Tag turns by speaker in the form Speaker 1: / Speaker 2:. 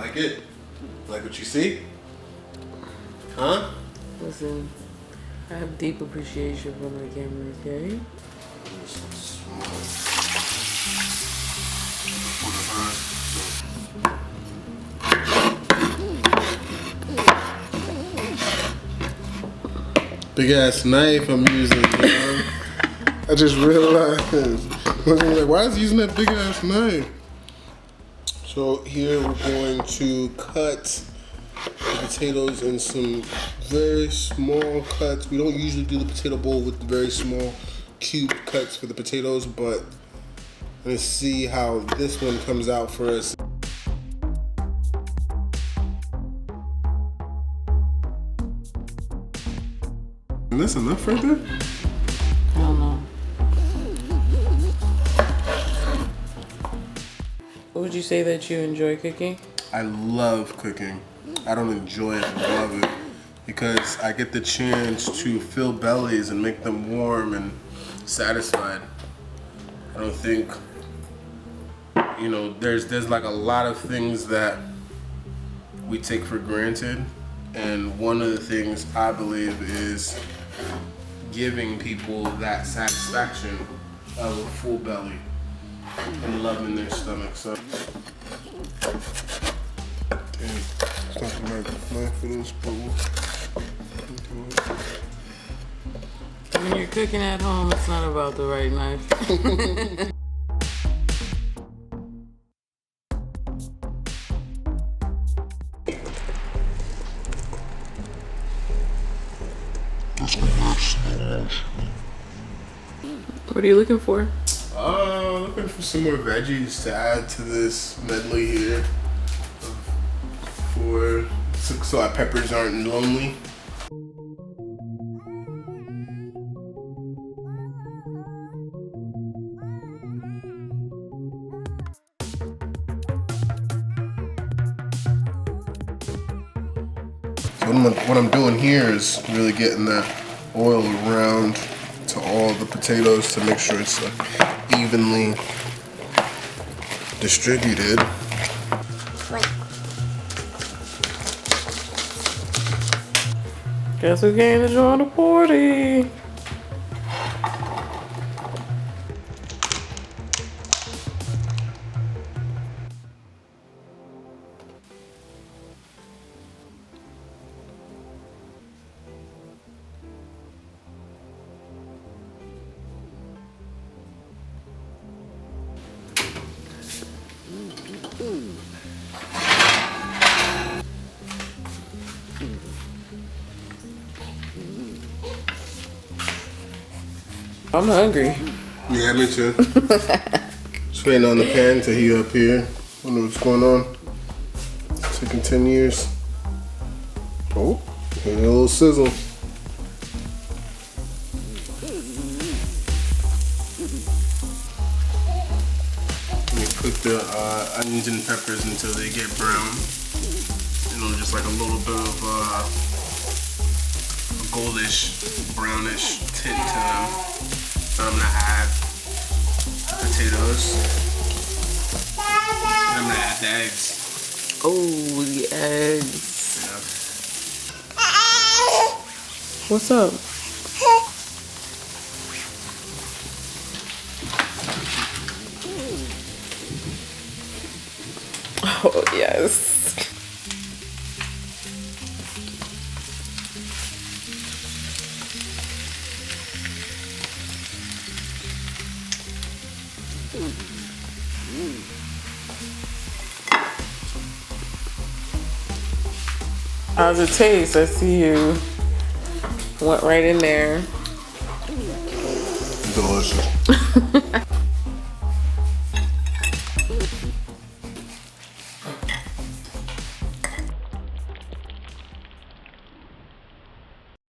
Speaker 1: like it? Like what you see? Huh?
Speaker 2: Listen, I have deep appreciation for my camera, okay?
Speaker 1: Big ass knife I'm using, man. I just realized. I'm like, why is he using that big ass knife? So here we're going to cut the potatoes in some very small cuts. We don't usually do the potato bowl with very small cube cuts for the potatoes, but let's see how this one comes out for us. And that's enough right there?
Speaker 2: I don't know. What would you say that you enjoy cooking?
Speaker 1: I love cooking. I don't enjoy it, I love it. Because I get the chance to fill bellies and make them warm and satisfied. I don't think, you know, there's like a lot of things that we take for granted. And one of the things I believe is giving people that satisfaction of a full belly and love in their stomach. So, damn, it's not the right knife for this,
Speaker 2: When you're cooking at home, it's not about the right knife. What are you looking for?
Speaker 1: Looking for some more veggies to add to this medley here, so our peppers aren't lonely. So what I'm doing here is really getting that oil around to all the potatoes to make sure it's evenly distributed.
Speaker 2: Guess who came to join the party? I'm hungry.
Speaker 1: Yeah, me too. Just waiting on the pan to heat up here. Wonder what's going on. Taking 10 years. Oh, and a little sizzle. Let me cook the onions and peppers until they get brown. You know, just like a little bit of a goldish, brownish tint to them. I'm gonna add potatoes. And I'm gonna add the eggs.
Speaker 2: Oh, the eggs.
Speaker 1: Yeah.
Speaker 2: What's up? Oh, yes. How's it taste? I see you went right in there.
Speaker 1: Delicious.